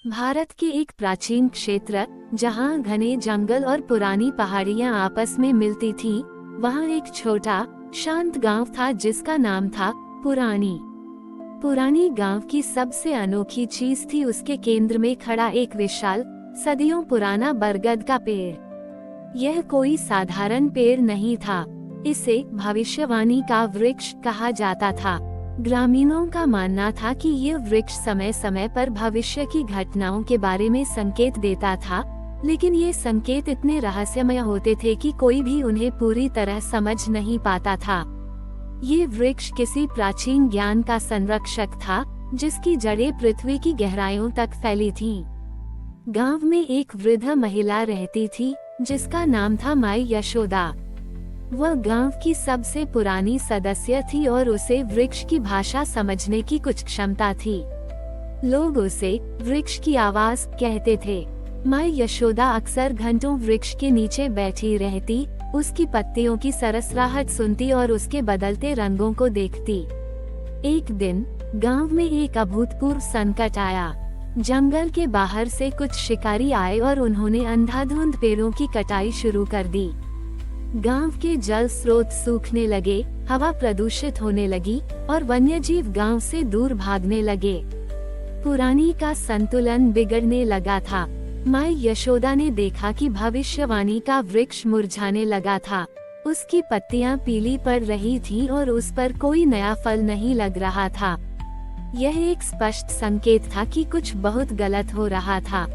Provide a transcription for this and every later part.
भारत के एक प्राचीन क्षेत्र जहां घने जंगल और पुरानी पहाड़ियां आपस में मिलती थीं, वहां एक छोटा शांत गांव था जिसका नाम था पुरानी। पुरानी गांव की सबसे अनोखी चीज थी उसके केंद्र में खड़ा एक विशाल सदियों पुराना बरगद का पेड़। यह कोई साधारण पेड़ नहीं था, इसे भविष्यवाणी का वृक्ष कहा जाता था। ग्रामीणों का मानना था कि यह वृक्ष समय समय पर भविष्य की घटनाओं के बारे में संकेत देता था, लेकिन ये संकेत इतने रहस्यमय होते थे कि कोई भी उन्हें पूरी तरह समझ नहीं पाता था। ये वृक्ष किसी प्राचीन ज्ञान का संरक्षक था, जिसकी जड़ें पृथ्वी की गहराइयों तक फैली थीं। गांव में एक वृद्ध महिला रहती थी, जिसका नाम था माई यशोदा। वह गांव की सबसे पुरानी सदस्य थी और उसे वृक्ष की भाषा समझने की कुछ क्षमता थी। लोग उसे वृक्ष की आवाज कहते थे। माई यशोदा अक्सर घंटों वृक्ष के नीचे बैठी रहती, उसकी पत्तियों की सरसराहट सुनती और उसके बदलते रंगों को देखती। एक दिन गांव में एक अभूतपूर्व संकट आया। जंगल के बाहर से कुछ शिकारी आए और उन्होंने अंधाधुंध पेड़ों की कटाई शुरू कर दी। गांव के जल स्रोत सूखने लगे, हवा प्रदूषित होने लगी और वन्यजीव गांव से दूर भागने लगे। पुरानी का संतुलन बिगड़ने लगा था। माई यशोदा ने देखा कि भविष्यवाणी का वृक्ष मुरझाने लगा था। उसकी पत्तियां पीली पड़ रही थीं और उस पर कोई नया फल नहीं लग रहा था। यह एक स्पष्ट संकेत था कि कुछ बहुत गलत हो रहा था।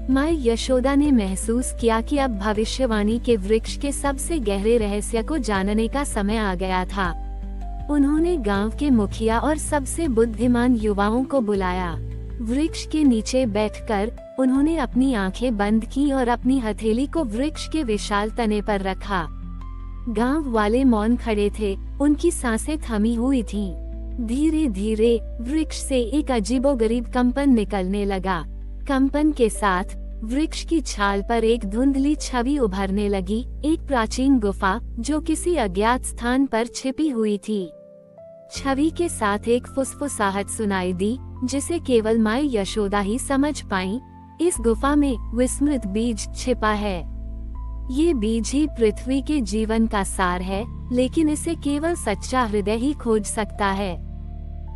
माई यशोदा ने महसूस किया कि अब भविष्यवाणी के वृक्ष के सबसे गहरे रहस्य को जानने का समय आ गया था। उन्होंने गांव के मुखिया और सबसे बुद्धिमान युवाओं को बुलाया। वृक्ष के नीचे बैठकर उन्होंने अपनी आंखें बंद की और अपनी हथेली को वृक्ष के विशाल तने पर रखा। गांव वाले मौन खड़े थे, उनकी सांसें थमी हुई थीं। धीरे धीरे वृक्ष से एक अजीबोगरीब कंपन निकलने लगा। कंपन के साथ वृक्ष की छाल पर एक धुंधली छवि उभरने लगी, एक प्राचीन गुफा जो किसी अज्ञात स्थान पर छिपी हुई थी। छवि के साथ एक फुसफुसाहट सुनाई दी, जिसे केवल माई यशोदा ही समझ पाई। इस गुफा में विस्मृत बीज छिपा है। ये बीज ही पृथ्वी के जीवन का सार है, लेकिन इसे केवल सच्चा हृदय ही खोज सकता है।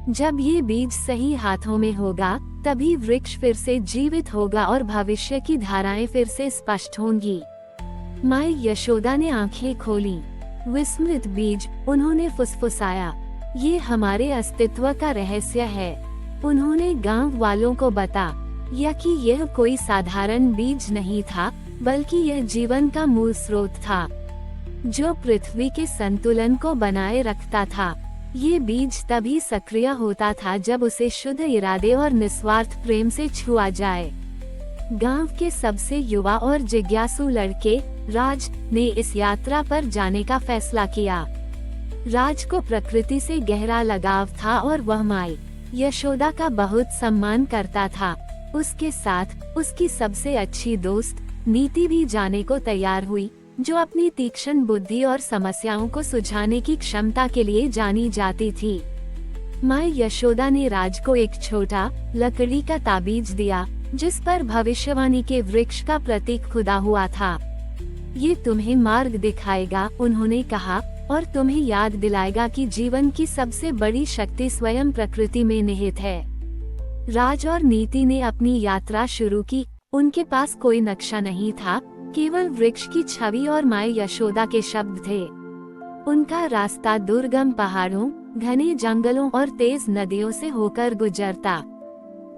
जब ये बीज सही हाथों में होगा, तभी वृक्ष फिर से जीवित होगा और भविष्य की धाराएं फिर से स्पष्ट होंगी। माई यशोदा ने आंखें खोली। विस्मृत बीज, उन्होंने फुसफुसाया, ये हमारे अस्तित्व का रहस्य है। उन्होंने गांव वालों को बताया कि यह कोई साधारण बीज नहीं था, बल्कि यह जीवन का मूल स्रोत था, जो पृथ्वी के संतुलन को बनाए रखता था। ये बीज तभी सक्रिय होता था जब उसे शुद्ध इरादे और निस्वार्थ प्रेम से छुआ जाए। गांव के सबसे युवा और जिज्ञासु लड़के राज ने इस यात्रा पर जाने का फैसला किया। राज को प्रकृति से गहरा लगाव था और वह माई यशोदा का बहुत सम्मान करता था। उसके साथ उसकी सबसे अच्छी दोस्त नीति भी जाने को तैयार हुई, जो अपनी तीक्ष्ण बुद्धि और समस्याओं को सुलझाने की क्षमता के लिए जानी जाती थी। माई यशोदा ने राज को एक छोटा लकड़ी का ताबीज दिया, जिस पर भविष्यवाणी के वृक्ष का प्रतीक खुदा हुआ था। ये तुम्हें मार्ग दिखाएगा, उन्होंने कहा, और तुम्हें याद दिलाएगा कि जीवन की सबसे बड़ी शक्ति स्वयं प्रकृति में निहित है। राज और नीति ने अपनी यात्रा शुरू की। उनके पास कोई नक्शा नहीं था, केवल वृक्ष की छवि और माई यशोदा के शब्द थे। उनका रास्ता दुर्गम पहाड़ों, घने जंगलों और तेज नदियों से होकर गुजरता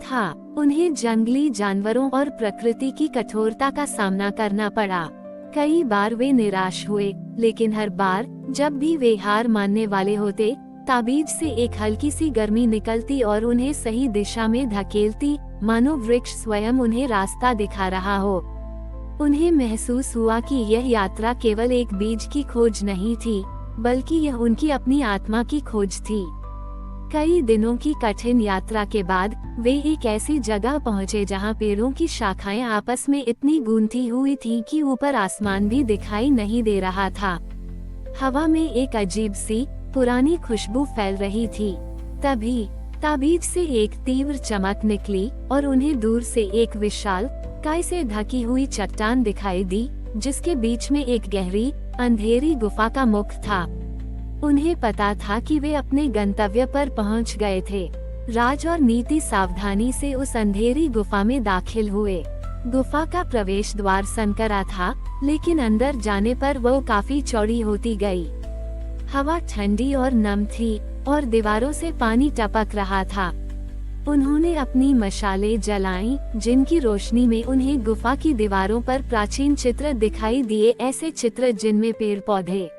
था। उन्हें जंगली जानवरों और प्रकृति की कठोरता का सामना करना पड़ा। कई बार वे निराश हुए, लेकिन हर बार जब भी वे हार मानने वाले होते, ताबीज से एक हल्की सी गर्मी निकलती और उन्हें सही दिशा में धकेलती, मानो वृक्ष स्वयं उन्हें रास्ता दिखा रहा हो। उन्हें महसूस हुआ कि यह यात्रा केवल एक बीज की खोज नहीं थी, बल्कि यह उनकी अपनी आत्मा की खोज थी। कई दिनों की कठिन यात्रा के बाद वे एक ऐसी जगह पहुंचे जहां पेड़ों की शाखाएं आपस में इतनी गूंथी हुई थीं कि ऊपर आसमान भी दिखाई नहीं दे रहा था। हवा में एक अजीब सी पुरानी खुशबू फैल रही थी। तभी ताबीज से एक तीव्र चमक निकली और उन्हें दूर से एक विशाल काय से ढकी हुई चट्टान दिखाई दी, जिसके बीच में एक गहरी अंधेरी गुफा का मुख था। उन्हें पता था कि वे अपने गंतव्य पर पहुंच गए थे। राज और नीति सावधानी से उस अंधेरी गुफा में दाखिल हुए। गुफा का प्रवेश द्वार संकरा था, लेकिन अंदर जाने पर वो काफी चौड़ी होती गई। हवा ठंडी और नम थी और दीवारों से पानी टपक रहा था। उन्होंने अपनी मशालें जलाईं, जिनकी रोशनी में उन्हें गुफा की दीवारों पर प्राचीन चित्र दिखाई दिए, ऐसे चित्र जिनमें पेड़ पौधे,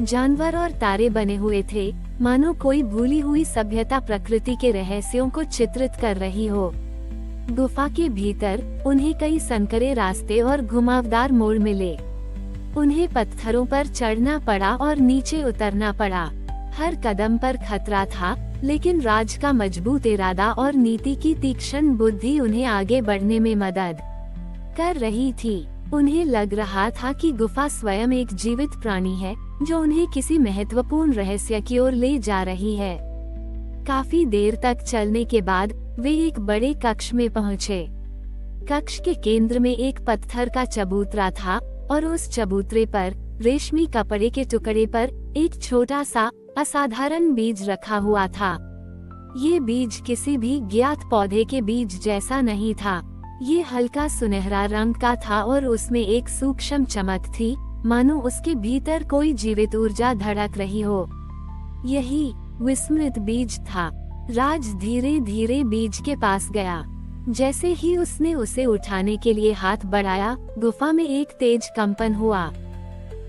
जानवर और तारे बने हुए थे, मानो कोई भूली हुई सभ्यता प्रकृति के रहस्यों को चित्रित कर रही हो। गुफा के भीतर उन्हें कई संकरे रास्ते और घुमावदार मोड़ मिले। उन्हें पत्थरों पर चढ़ना पड़ा और नीचे उतरना पड़ा। हर कदम पर खतरा था, लेकिन राज का मजबूत इरादा और नीति की तीक्ष्ण बुद्धि उन्हें आगे बढ़ने में मदद कर रही थी। उन्हें लग रहा था कि गुफा स्वयं एक जीवित प्राणी है, जो उन्हें किसी महत्वपूर्ण रहस्य की ओर ले जा रही है। काफी देर तक चलने के बाद वे एक बड़े कक्ष में पहुँचे। कक्ष के केंद्र में एक पत्थर का चबूतरा था और उस चबूतरे पर रेशमी कपड़े के टुकड़े पर एक छोटा सा असाधारण बीज रखा हुआ था। ये बीज किसी भी ज्ञात पौधे के बीज जैसा नहीं था। ये हल्का सुनहरा रंग का था और उसमें एक सूक्ष्म चमक थी, मानो उसके भीतर कोई जीवित ऊर्जा धड़क रही हो। यही विस्मृत बीज था। राज धीरे धीरे बीज के पास गया। जैसे ही उसने उसे उठाने के लिए हाथ बढ़ाया, गुफा में एक तेज कंपन हुआ।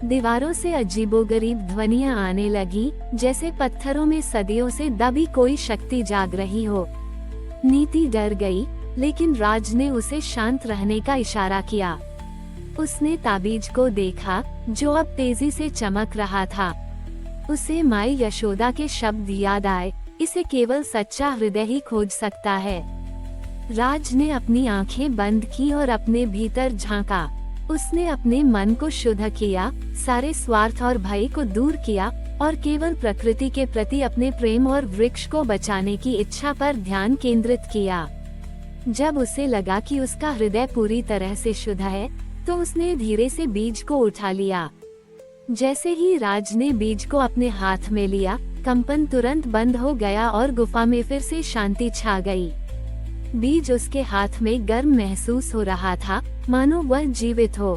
दीवारों से अजीबोगरीब ध्वनियां आने लगी, जैसे पत्थरों में सदियों से दबी कोई शक्ति जाग रही हो। नीति डर गई, लेकिन राज ने उसे शांत रहने का इशारा किया। उसने ताबीज को देखा, जो अब तेजी से चमक रहा था। उसे माई यशोदा के शब्द याद आए, इसे केवल सच्चा हृदय ही खोज सकता है। राज ने अपनी आंखें बंद की और अपने भीतर झांका। उसने अपने मन को शुद्ध किया, सारे स्वार्थ और भय को दूर किया और केवल प्रकृति के प्रति अपने प्रेम और वृक्ष को बचाने की इच्छा पर ध्यान केंद्रित किया। जब उसे लगा कि उसका हृदय पूरी तरह से शुद्ध है, तो उसने धीरे से बीज को उठा लिया। जैसे ही राज ने बीज को अपने हाथ में लिया, कंपन तुरंत बंद हो गया और गुफा में फिर से शांति छा गई। बीज उसके हाथ में गर्म महसूस हो रहा था, मानो वह जीवित हो।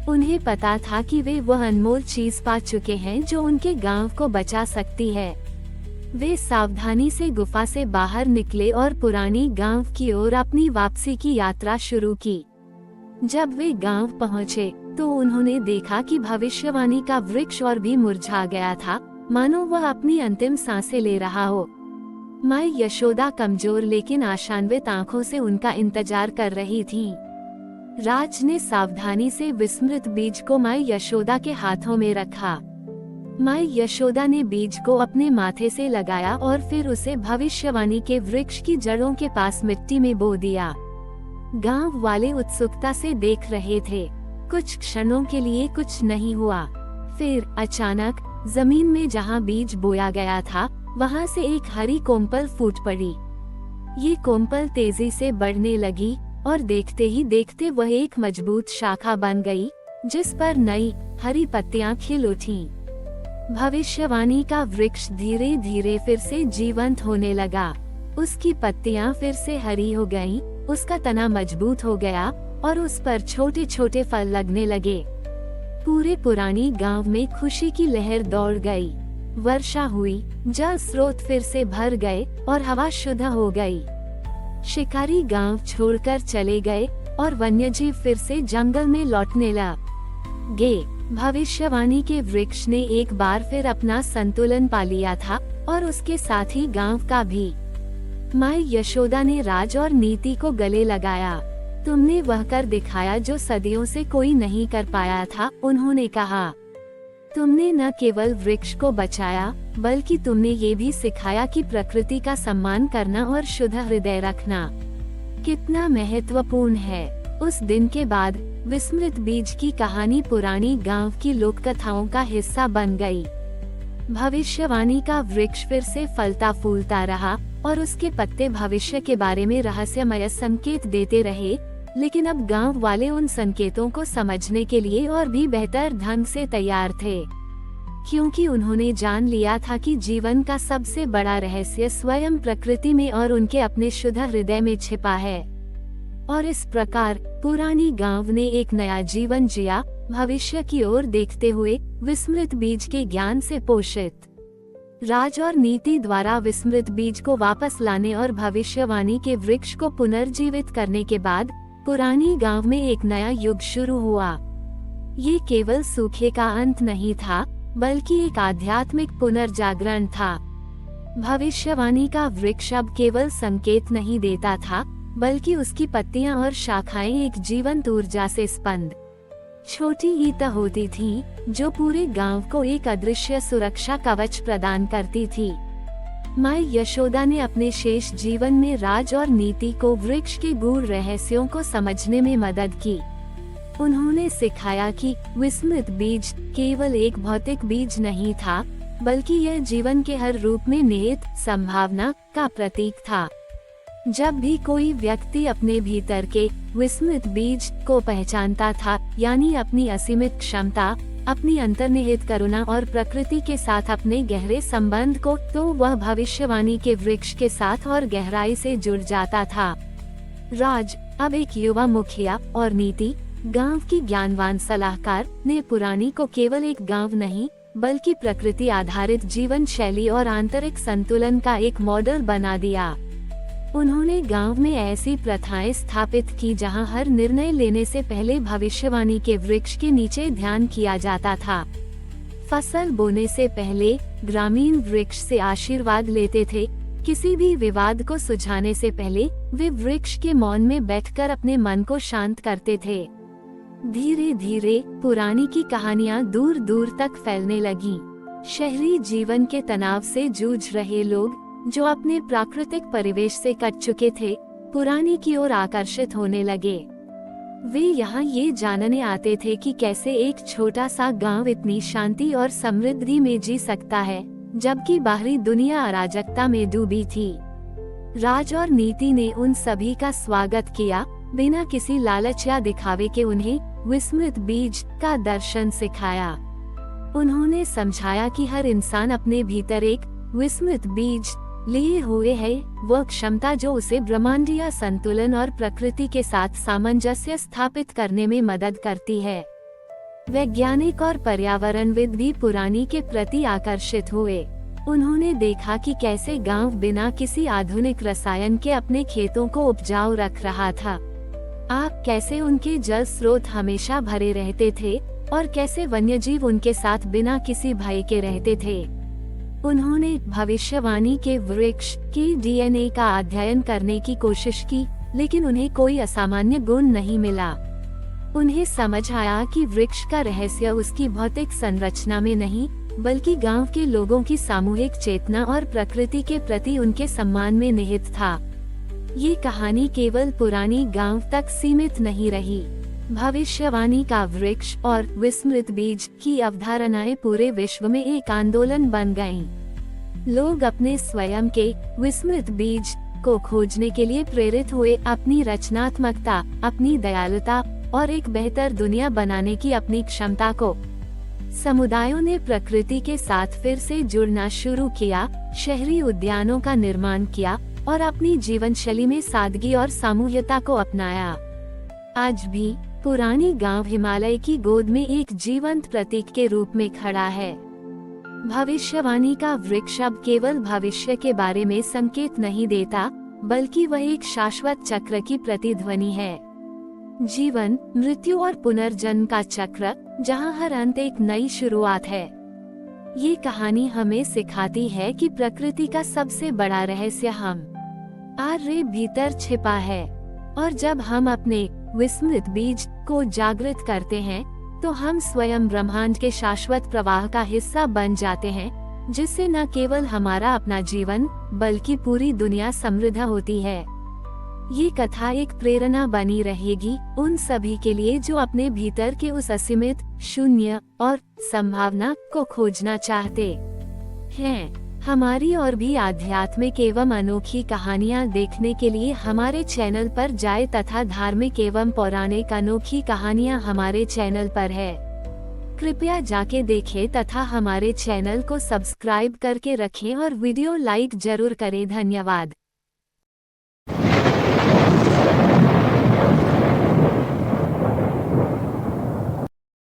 उन्हें पता था कि वे वह अनमोल चीज पा चुके हैं जो उनके गांव को बचा सकती है। वे सावधानी से गुफा से बाहर निकले और पुरानी गांव की ओर अपनी वापसी की यात्रा शुरू की। जब वे गांव पहुंचे, तो उन्होंने देखा कि भविष्यवाणी का वृक्ष और भी मुरझा गया था, मानो वह अपनी अंतिम सांसें ले रहा हो। माई यशोदा कमजोर लेकिन आशान्वित आंखों से उनका इंतजार कर रही थी। राज ने सावधानी से विस्मृत बीज को माई यशोदा के हाथों में रखा। माई यशोदा ने बीज को अपने माथे से लगाया और फिर उसे भविष्यवाणी के वृक्ष की जड़ों के पास मिट्टी में बो दिया। गांव वाले उत्सुकता से देख रहे थे। कुछ क्षणों के लिए कुछ नहीं हुआ। फिर अचानक जमीन में जहां बीज बोया गया था, वहां से एक हरी कोम्पल फूट पड़ी। ये कोम्पल तेजी से बढ़ने लगी और देखते ही देखते वह एक मजबूत शाखा बन गई, जिस पर नई हरी पत्तियां खिल उठीं। भविष्यवाणी का वृक्ष धीरे धीरे फिर से जीवंत होने लगा। उसकी पत्तियां फिर से हरी हो गईं, उसका तना मजबूत हो गया और उस पर छोटे छोटे फल लगने लगे। पूरे पुरानी गांव में खुशी की लहर दौड़ गई। वर्षा हुई, जल स्रोत फिर से भर गए और हवा शुद्ध हो गई। शिकारी गांव छोड़कर चले गए और वन्यजीव फिर से जंगल में लौटने लगे। भविष्यवाणी के वृक्ष ने एक बार फिर अपना संतुलन पा लिया था और उसके साथ ही गांव का भी। माई यशोदा ने राज और नीति को गले लगाया। तुमने वह कर दिखाया जो सदियों से कोई नहीं कर पाया था, उन्होंने कहा। तुमने न केवल वृक्ष को बचाया, बल्कि तुमने ये भी सिखाया कि प्रकृति का सम्मान करना और शुद्ध हृदय रखना कितना महत्वपूर्ण है। उस दिन के बाद विस्मृत बीज की कहानी पुरानी गांव की लोक कथाओं का हिस्सा बन गई। भविष्यवाणी का वृक्ष फिर से फलता फूलता रहा और उसके पत्ते भविष्य के बारे में रहस्यमय संकेत देते रहे, लेकिन अब गांव वाले उन संकेतों को समझने के लिए और भी बेहतर ढंग से तैयार थे, क्योंकि उन्होंने जान लिया था कि जीवन का सबसे बड़ा रहस्य स्वयं प्रकृति में और उनके अपने शुद्ध हृदय में छिपा है। और इस प्रकार पुरानी गांव ने एक नया जीवन जिया, भविष्य की ओर देखते हुए, विस्मृत बीज के ज्ञान से पोषित। राज और नीति द्वारा विस्मृत बीज को वापस लाने और भविष्यवाणी के वृक्ष को पुनर्जीवित करने के बाद पुरानी गांव में एक नया युग शुरू हुआ। ये केवल सूखे का अंत नहीं था, बल्कि एक आध्यात्मिक पुनर्जागरण था। भविष्यवाणी का वृक्ष अब केवल संकेत नहीं देता था, बल्कि उसकी पत्तियां और शाखाएं एक जीवंत ऊर्जा से स्पंद छोटी ईंट होती थी, जो पूरे गांव को एक अदृश्य सुरक्षा कवच प्रदान करती थी। माँ यशोदा ने अपने शेष जीवन में राज और नीति को वृक्ष के गूढ़ रहस्यों को समझने में मदद की। उन्होंने सिखाया कि विस्मृत बीज केवल एक भौतिक बीज नहीं था, बल्कि यह जीवन के हर रूप में निहित संभावना का प्रतीक था। जब भी कोई व्यक्ति अपने भीतर के विस्मृत बीज को पहचानता था, यानी अपनी असीमित क्षमता, अपनी अंतर्निहित करुणा और प्रकृति के साथ अपने गहरे संबंध को, तो वह भविष्यवाणी के वृक्ष के साथ और गहराई से जुड़ जाता था। राज अब एक युवा मुखिया और नीति गांव की ज्ञानवान सलाहकार ने पुरानी को केवल एक गांव नहीं, बल्कि प्रकृति आधारित जीवन शैली और आंतरिक संतुलन का एक मॉडल बना दिया। उन्होंने गांव में ऐसी प्रथाएं स्थापित की जहां हर निर्णय लेने से पहले भविष्यवाणी के वृक्ष के नीचे ध्यान किया जाता था। फसल बोने से पहले ग्रामीण वृक्ष से आशीर्वाद लेते थे। किसी भी विवाद को सुलझाने से पहले वे वृक्ष के मौन में बैठकर अपने मन को शांत करते थे। धीरे धीरे पुरानी की कहानियां दूर दूर तक फैलने लगीं। शहरी जीवन के तनाव से जूझ रहे लोग, जो अपने प्राकृतिक परिवेश से कट चुके थे, पुरानी की ओर आकर्षित होने लगे। वे यहाँ ये जानने आते थे कि कैसे एक छोटा सा गांव इतनी शांति और समृद्धि में जी सकता है, जबकि बाहरी दुनिया अराजकता में डूबी थी। राज और नीति ने उन सभी का स्वागत किया, बिना किसी लालच या दिखावे के उन्हें विस्मृत बीज का दर्शन सिखाया। उन्होंने समझाया कि हर इंसान अपने भीतर एक विस्मृत बीज लिए हुए है, वह क्षमता जो उसे ब्रह्मांडीय संतुलन और प्रकृति के साथ सामंजस्य स्थापित करने में मदद करती है। वैज्ञानिक और पर्यावरणविद भी पुरानी के प्रति आकर्षित हुए। उन्होंने देखा कि कैसे गांव बिना किसी आधुनिक रसायन के अपने खेतों को उपजाऊ रख रहा था, कैसे उनके जल स्रोत हमेशा भरे रहते थे और कैसे वन्यजीव उनके साथ बिना किसी भय के रहते थे। उन्होंने भविष्यवाणी के वृक्ष के डीएनए का अध्ययन करने की कोशिश की, लेकिन उन्हें कोई असामान्य गुण नहीं मिला। उन्हें समझ आया कि वृक्ष का रहस्य उसकी भौतिक संरचना में नहीं, बल्कि गांव के लोगों की सामूहिक चेतना और प्रकृति के प्रति उनके सम्मान में निहित था। ये कहानी केवल पुरानी गांव तक सीमित नहीं रही। भविष्यवाणी का वृक्ष और विस्मृत बीज की अवधारणाएं पूरे विश्व में एक आंदोलन बन गईं। लोग अपने स्वयं के विस्मृत बीज को खोजने के लिए प्रेरित हुए, अपनी रचनात्मकता, अपनी दयालुता और एक बेहतर दुनिया बनाने की अपनी क्षमता को। समुदायों ने प्रकृति के साथ फिर से जुड़ना शुरू किया, शहरी उद्यानों का निर्माण किया और अपनी जीवन शैली में सादगी और सामूहिकता को अपनाया। आज भी पुरानी गांव हिमालय की गोद में एक जीवंत प्रतीक के रूप में खड़ा है। भविष्यवाणी का वृक्ष अब केवल भविष्य के बारे में संकेत नहीं देता, बल्कि वह एक शाश्वत चक्र की प्रतिध्वनि है। जीवन, मृत्यु और पुनर्जन्म का चक्र, जहां हर अंत एक नई शुरुआत है। ये कहानी हमें सिखाती है कि प्रकृति का सबसे बड़ा रहस्य हमारे भीतर छिपा है, और जब हम अपने विस्मृत बीज को जागृत करते हैं, तो हम स्वयं ब्रह्मांड के शाश्वत प्रवाह का हिस्सा बन जाते हैं, जिससे न केवल हमारा अपना जीवन, बल्कि पूरी दुनिया समृद्ध होती है। ये कथा एक प्रेरणा बनी रहेगी उन सभी के लिए जो अपने भीतर के उस असीमित, शून्य और संभावना को खोजना चाहते हैं। हमारी और भी आध्यात्मिक एवं अनोखी कहानियाँ देखने के लिए हमारे चैनल पर जाएं तथा धार्मिक एवं पौराणिक अनोखी कहानियाँ हमारे चैनल पर है। कृपया जाके देखें तथा हमारे चैनल को सब्सक्राइब करके रखें और वीडियो लाइक जरूर करें। धन्यवाद।